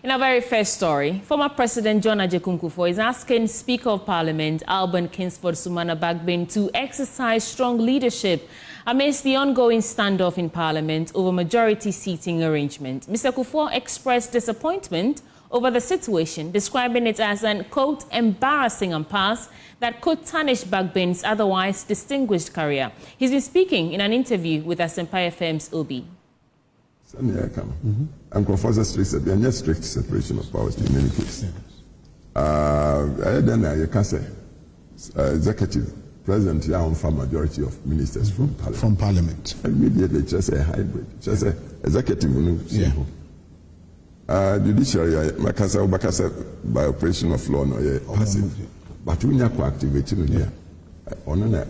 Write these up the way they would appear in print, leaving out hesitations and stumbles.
In our very first story, former President John Kufuor is asking Speaker of Parliament Alban Kingsford Sumana Bagbin to exercise strong leadership amidst the ongoing standoff in Parliament over majority seating arrangement. Mr. Kufuor expressed disappointment over the situation, describing it as an, quote, embarrassing impasse that could tarnish Bagbin's otherwise distinguished career. He's been speaking in an interview with Asempa FM's Obi. And Kufuor said there is strict separation of powers in any case. Then you can say executive president here on for majority of ministers from parliament. Immediately just a hybrid, just a executive. Judiciary, by operation of law, no passive. But we need to activate it here. On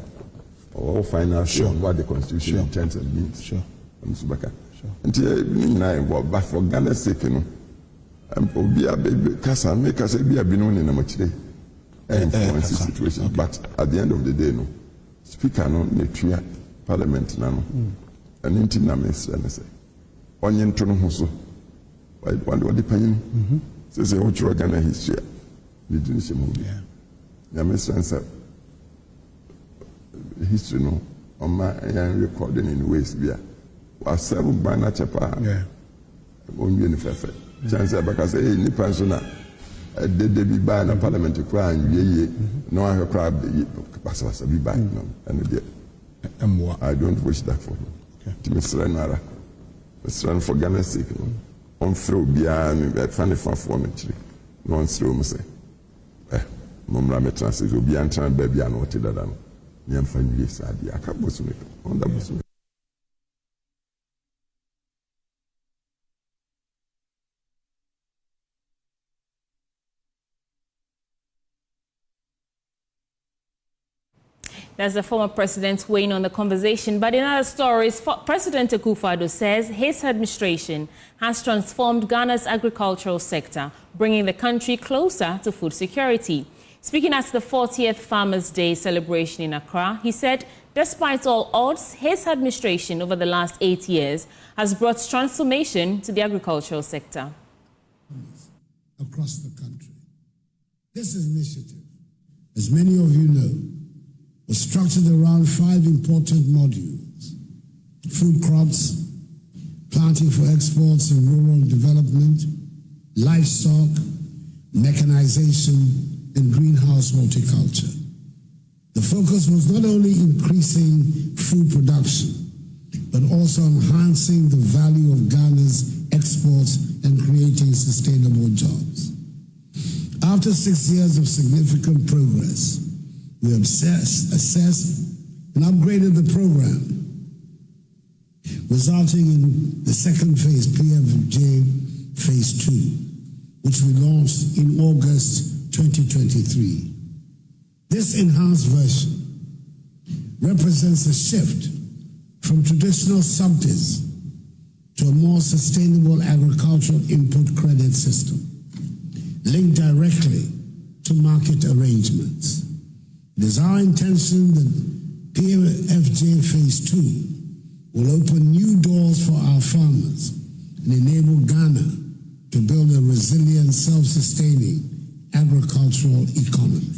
all financial what the constitution intends and means. Sure. But for Ghana's sake, you know, be a baby, Casa, make us be a binone in a much day. Influence the situation. But at the end of the day, no, Speaker, no, Netria, Parliament, no, and intimate minister, and say, Onion Tonohoso, what the pain says, a whole Ghana history, the judicial movie. Minister said, history, no, on my recording in ways, yeah. Was several by Nachapa. Won't be any fair. Chance because hey, Nipasona did they be by a parliament to cry and no, I have cried the be by and I don't wish that for him. To Mr. Nara, Mr. for Ghana's sake, on through beyond that funny for formatry. No one's through, say, Mumra Metrances will be answered baby and what it done. Yam family said, I can't boss me on the boss. That's the former president weighing on the conversation. But in other stories, President Kufuor says his administration has transformed Ghana's agricultural sector, bringing the country closer to food security. Speaking at the 40th Farmers' Day celebration in Accra, he said, despite all odds, his administration over the last 8 years has brought transformation to the agricultural sector. Across the country. This initiative, as many of you know, was structured around 5 important modules: food crops, planting for exports and rural development, livestock, mechanization, and greenhouse horticulture. The focus was not only increasing food production, but also enhancing the value of Ghana's exports and creating sustainable jobs. After 6 years of significant progress, we assessed and upgraded the program, resulting in the second phase, PFJ Phase 2, which we launched in August 2023. This enhanced version represents a shift from traditional subsidies to a more sustainable agricultural input credit system, linked directly to market arrangements. It is our intention that PFJ Phase 2 will open new doors for our farmers and enable Ghana to build a resilient, self-sustaining agricultural economy.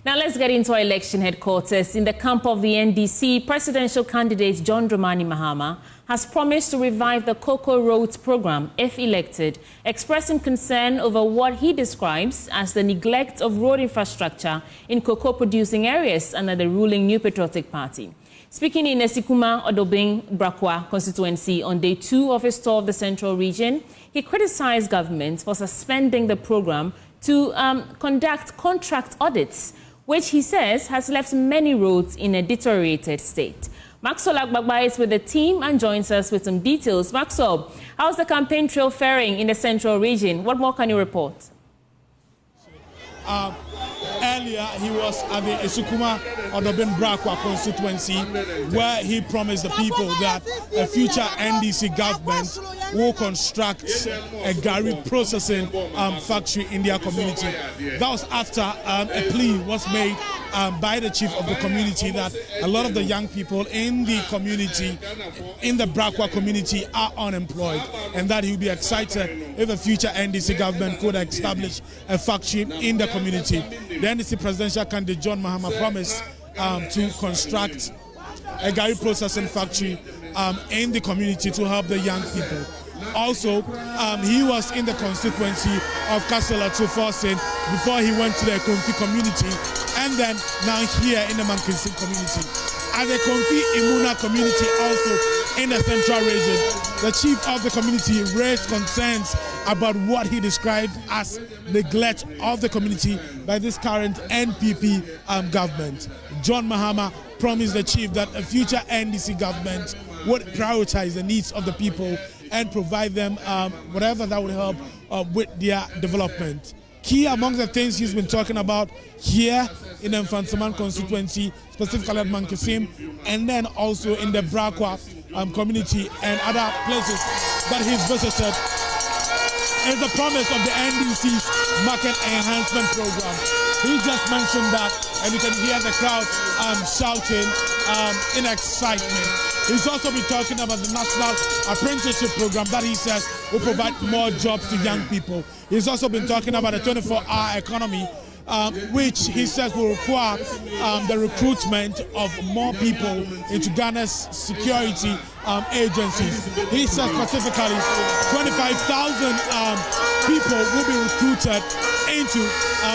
Now let's get into our election headquarters. In the camp of the NDC, presidential candidate John Dramani Mahama has promised to revive the Coco Roads program if elected, expressing concern over what he describes as the neglect of road infrastructure in cocoa-producing areas under the ruling New Patriotic Party. Speaking in Esikuma Odobing Brakwa constituency on day 2 of his tour of the central region, he criticized government for suspending the program to conduct contract audits, which he says has left many roads in a deteriorated state. Maxwell Agbagba is with the team and joins us with some details. Maxwell, how's the campaign trail faring in the central region? What more can you report? Earlier, he was at the Esukuma Odobin Brakwa constituency, where he promised the people that a future NDC government will construct a Gary processing factory in their community. That was after a plea was made by the chief of the community that a lot of the young people in the community, in the Brakwa community, are unemployed, and that he would be excited if a future NDC government could establish a factory in the community. The NDC presidential candidate John Mahama promised to construct a Gari processing factory in the community to help the young people. Also, he was in the constituency of Kasela Tufosin before he went to the Konfi community, and then now here in the Mankinsin community. At the Konfi Imuna community, also in the central region, the chief of the community raised concerns about what he described as neglect of the community by this current NPP government. John Mahama promised the chief that a future NDC government would prioritize the needs of the people and provide them whatever that would help with their development. Key among the things he's been talking about here in the Mfansaman constituency, specifically at Mankisim, and then also in the Brakwa community and other places that he's visited, is the promise of the NDC's market enhancement program. He just mentioned that, and you can hear the crowd shouting in excitement. He's also been talking about the National Apprenticeship Program that he says will provide more jobs to young people. He's also been talking about a 24-hour economy, which he says will require the recruitment of more people into Ghana's security agencies. He says specifically 25,000 people will be recruited into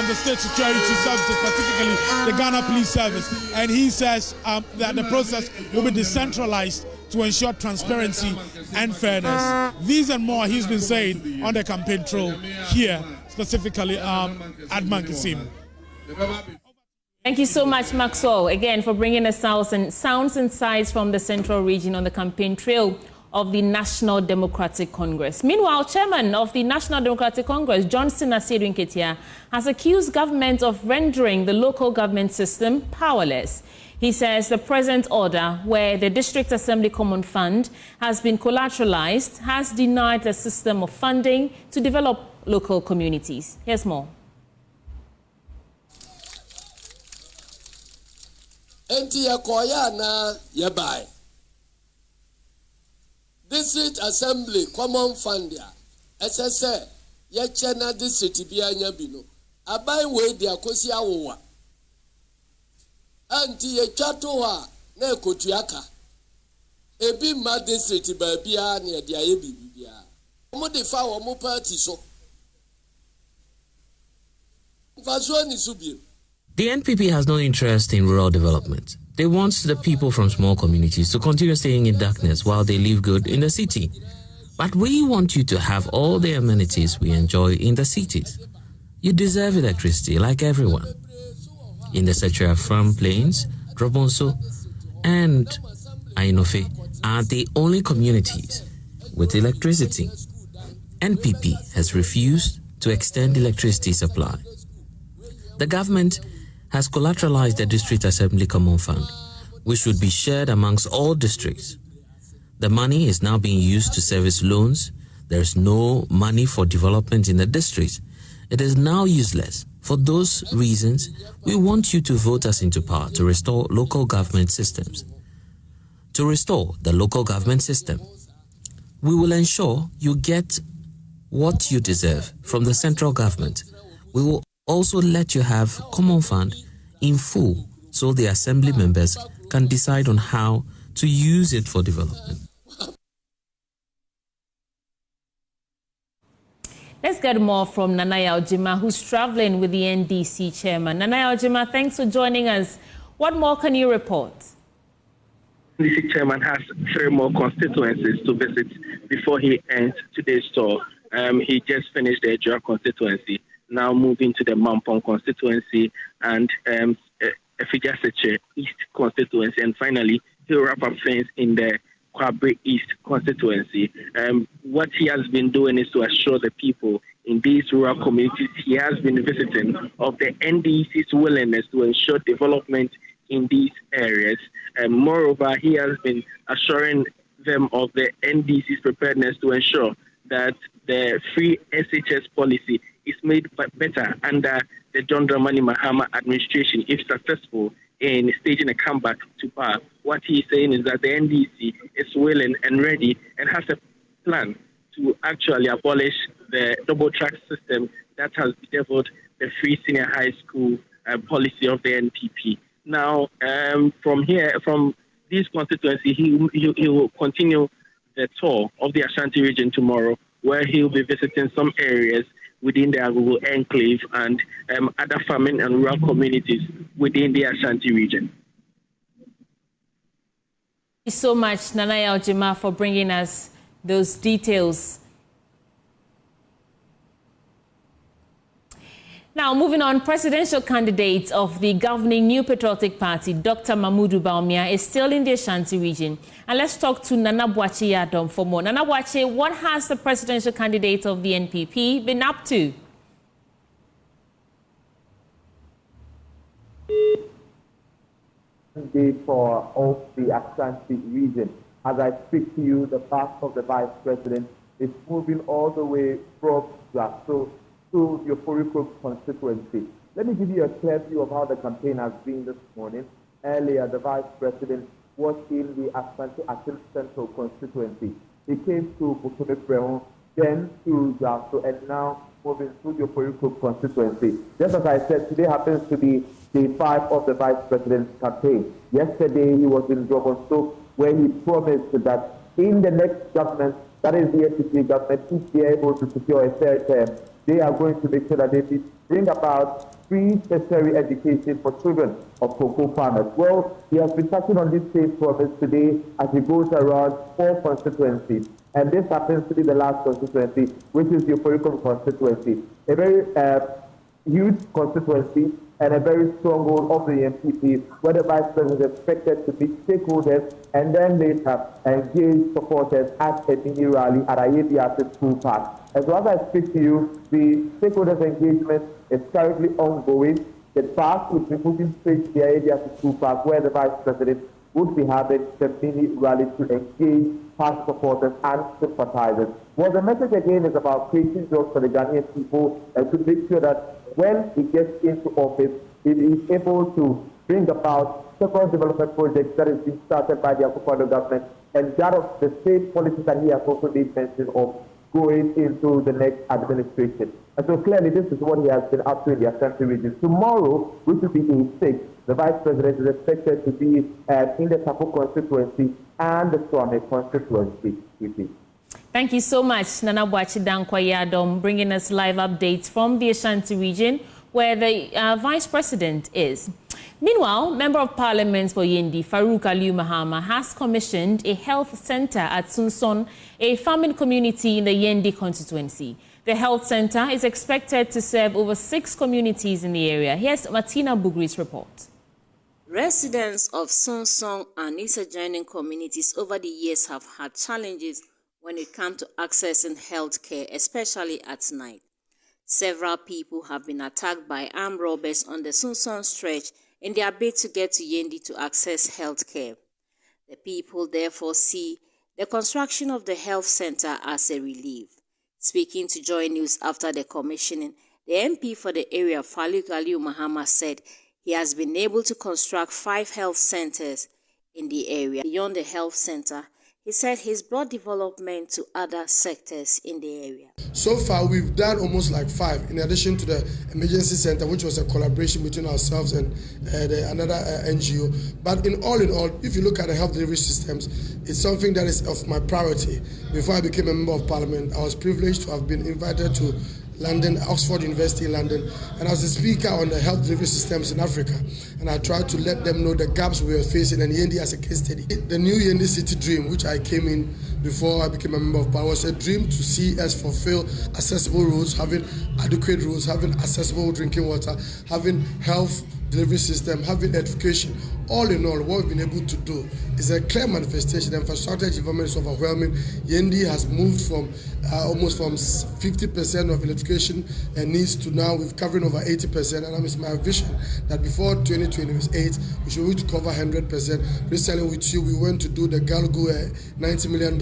the state security services, specifically the Ghana Police Service. And he says that the process will be decentralized to ensure transparency and fairness. These and more he's been saying on the campaign trail here, specifically at Mankisim. Thank you so much, Maxwell, again for bringing us sounds and sights from the central region on the campaign trail of the National Democratic Congress. Meanwhile, Chairman of the National Democratic Congress, Johnson Asiedu Nketia, has accused government of rendering the local government system powerless. He says the present order, where the District Assembly Common Fund has been collateralized, has denied the system of funding to develop local communities. Here's more. District Assembly Common Fund ya SSA ya chena district bia nya bino abai we dia kosi awowa anti ye twato ha na ekotuaka ebi ma district ba bia na dia ye bibia mo de fa wo mo party so mfaso ni subie. The NPP has no interest in rural development. They want the people from small communities to continue staying in darkness while they live good in the city. But we want you to have all the amenities we enjoy in the cities. You deserve electricity like everyone. In the Setra Farm Plains, Drobonso, and Ainofe are the only communities with electricity. NPP has refused to extend electricity supply. The government has collateralized the District Assembly Common Fund, which should be shared amongst all districts. The money is now being used to service loans. There is no money for development in the district. It is now useless. For those reasons, we want you to vote us into power to restore local government systems. To restore the local government system, we will ensure you get what you deserve from the central government. We will also let you have common fund in full so the assembly members can decide on how to use it for development. Let's get more from Nana Addo, who's traveling with the NDC chairman. Nana Addo, thanks for joining us. What more can you report? NDC chairman has 3 more constituencies to visit before he ends today's tour. He just finished the Ejura constituency, now moving to the Mampong constituency and Efijaseche East constituency, and finally he'll wrap up things in the Kwabre East constituency. What he has been doing is to assure the people in these rural communities he has been visiting of the NDC's willingness to ensure development in these areas. And moreover, he has been assuring them of the NDC's preparedness to ensure that the free SHS policy is made better under the John Dramani Mahama administration if successful in staging a comeback to power. What he's saying is that the NDC is willing and ready and has a plan to actually abolish the double track system that has bedeviled the free senior high school policy of the NPP. Now, from this constituency, he will continue the tour of the Ashanti region tomorrow, where he will be visiting some areas within the Agogo enclave and other farming and rural communities within the Ashanti region. Thank you so much, Nana Addo, for bringing us those details. Now, moving on, presidential candidate of the governing New Patriotic Party, Dr. Mamudu Bawumia, is still in the Ashanti region. And let's talk to Nana Addo for more. Nana Addo, what has the presidential candidate of the NPP been up to? For all the Ashanti region. As I speak to you, the path of the vice president is moving all the way from Glasgow to your Preco constituency. Let me give you a clear view of how the campaign has been this morning. Earlier, the vice president was in the Ashanti Central constituency. He came to Kufuor, then to Glasgow, and now moving through your Preco constituency. Just as I said, today happens to be day 5 of the vice president's campaign. Yesterday, he was in Drobonstoke, where he promised that in the next government, that is the NDC government, if they are able to secure a third term, they are going to make sure that they bring about free tertiary education for children of cocoa farmers. Well, he has been touching on this same promise today as he goes around 4 constituencies. And this happens to be the last constituency, which is the Preco constituency. A very huge constituency and a very stronghold of the NPP, where the vice president is expected to meet stakeholders and then later engage supporters at a mini rally at Yendi School Park. And so as I speak to you, the stakeholders engagement is currently ongoing. The park will be moving straight to the Yendi School Park, where the vice president would be having the mini rally to engage past supporters and sympathizers. Well, the message again is about creating jobs for the Ghanaian people and to make sure that when he gets into office, he is able to bring about several development projects that has been started by the Kufuor government, and that of the same policies that he has also made mention of going into the next administration. And so clearly this is what he has been up to in the Ashanti region. Tomorrow, which will be day 6, the vice president is expected to be in the Tapo constituency and the Swami constituency. Thank you so much, Nana Addo, bringing us live updates from the Ashanti region, where the vice president is. Meanwhile, Member of Parliament for Yendi, Mahama, has commissioned a health center at Sunson, a farming community in the Yendi constituency. The health center is expected to serve over 6 communities in the area. Here's Martina Bugri's report. Residents of Sunson and its adjoining communities over the years have had challenges when it comes to accessing health care, especially at night. Several people have been attacked by armed robbers on the Sunson stretch in their bid to get to Yendi to access health care. The people therefore see the construction of the health center as a relief. Speaking to JoyNews after the commissioning, the MP for the area, Mahama, said he has been able to construct 5 health centers in the area. Beyond the health center, he said he's brought development to other sectors in the area. So far, we've done almost like 5, in addition to the emergency center, which was a collaboration between ourselves and another NGO. But in all, if you look at the health delivery systems, it's something that is of my priority. Before I became a member of parliament, I was privileged to have been invited to London, Oxford University in London, and I was the speaker on the health delivery systems in Africa. And I tried to let them know the gaps we were facing, and Yendi as a case study. The new Yendi City Dream, which I came in before I became a member of parliament, was a dream to see us fulfill accessible roads, having adequate roads, having accessible drinking water, having health delivery system, having education. All in all, what we've been able to do is a clear manifestation. The infrastructure development is overwhelming. Yendi has moved from almost from 50% of electrification needs to now we're covering over 80%. And it's my vision that before 2028, we should be able to cover 100%. Recently with you, we went to do the Galgo $90 million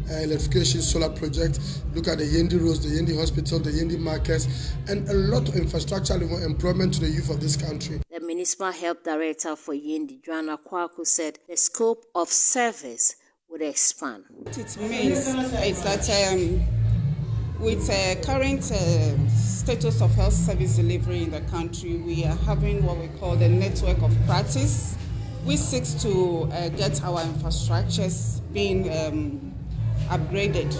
electrification solar project. Look at the Yendi roads, the Yendi hospital, the Yendi markets, and a lot of infrastructural employment to the youth of this country. The Municipal Health Director for Yendi, Joanna Kwaku, said the scope of service would expand. What it means is that with current status of health service delivery in the country, we are having what we call the network of practice, which seeks to get our infrastructures being upgraded.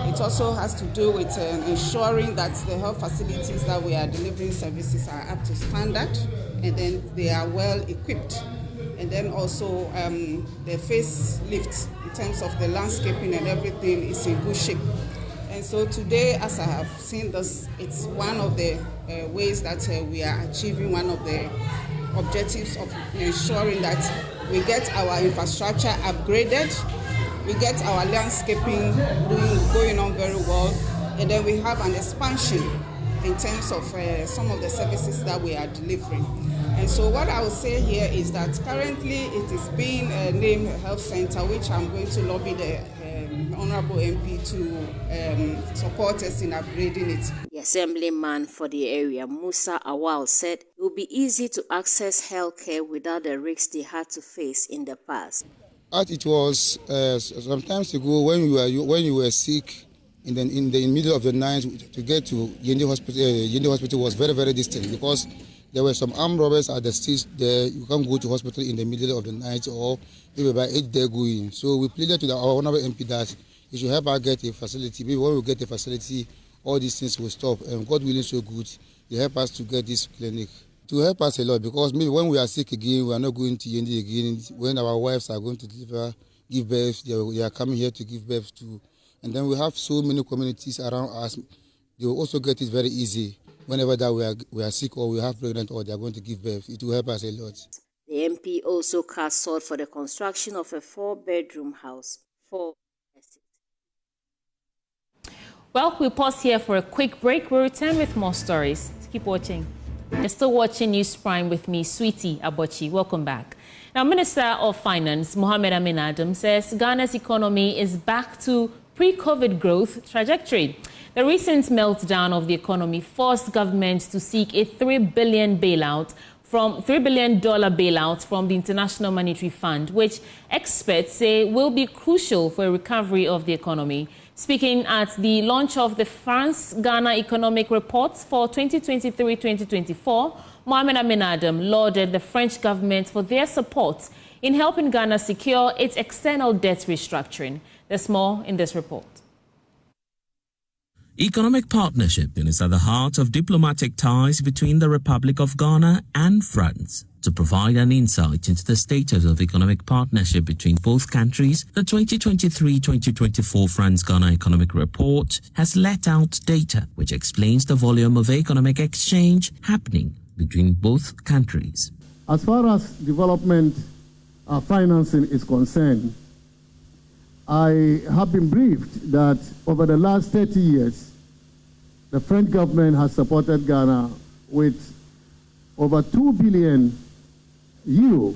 It also has to do with ensuring that the health facilities that we are delivering services are up to standard, and then they are well equipped. And then also the facelift in terms of the landscaping and everything is in good shape. And so today, as I have seen this, it's one of the ways that we are achieving one of the objectives of ensuring that we get our infrastructure upgraded, we get our landscaping going on very well, and then we have an expansion in terms of some of the services that we are delivering. And so what I would say here is that currently it is being named a health center, which I'm going to lobby the Honorable MP to support us in upgrading it. The assemblyman for the area, Musa Awal, said it will be easy to access healthcare without the risks they had to face in the past. As it was some time ago when you were sick in the middle of the night to get to Yendi Hospital was very, very distant because there were some armed robbers at the streets there. You can't go to hospital in the middle of the night or maybe by 8 they're going. So we pleaded to our honorable MP that he should help us get a facility. Maybe when we get a facility, all these things will stop. And God willing, so good, he help us to get this clinic. To help us a lot, because maybe when we are sick again, we are not going to Yendi again. When our wives are going to give birth, they are coming here to give birth to. And then we have so many communities around us. They will also get it very easy. Whenever that we are sick or we have pregnant or they are going to give birth, it will help us a lot. The MP also cast salt for the construction of a 4-bedroom house for estate. Well, we'll pause here for a quick break. We'll return with more stories. Keep watching. You're still watching News Prime with me, Sweetie Abochi. Welcome back. Now, Minister of Finance, Mohamed Amin Adam, says Ghana's economy is back to pre-COVID growth trajectory. The recent meltdown of the economy forced government to seek a $3 billion bailout from the International Monetary Fund, which experts say will be crucial for a recovery of the economy. Speaking at the launch of the France-Ghana Economic Reports for 2023-2024, Mohamed Amin Adam lauded the French government for their support in helping Ghana secure its external debt restructuring. There's more in this report. Economic partnership is at the heart of diplomatic ties between the Republic of Ghana and France. To provide an insight into the status of economic partnership between both countries, the 2023-2024 France-Ghana Economic Report has let out data which explains the volume of economic exchange happening between both countries. As far as development financing is concerned, I have been briefed that over the last 30 years, the French government has supported Ghana with over 2 billion euro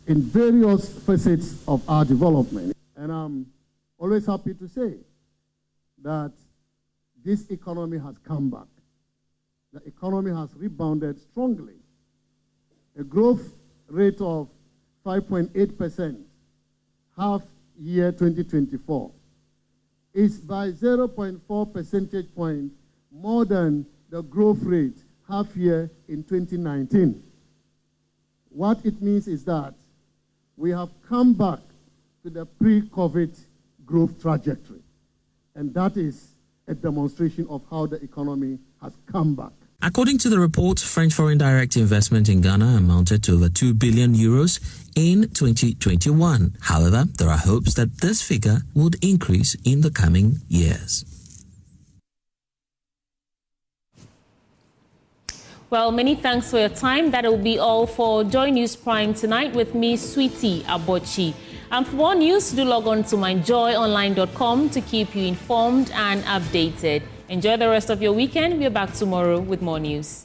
in various facets of our development. And I'm always happy to say that this economy has come back. The economy has rebounded strongly. A growth rate of 5.8%, half year 2024, is by 0.4 percentage point more than the growth rate half year in 2019. What it means is that we have come back to the pre-COVID growth trajectory, and that is a demonstration of how the economy has come back. According to the report, French foreign direct investment in Ghana amounted to over 2 billion euros in 2021. However, there are hopes that this figure would increase in the coming years. Well, many thanks for your time. That will be all for JoyNews Prime tonight with me, Sweetie Abochi. And for more news, do log on to myjoyonline.com to keep you informed and updated. Enjoy the rest of your weekend. We're back tomorrow with more news.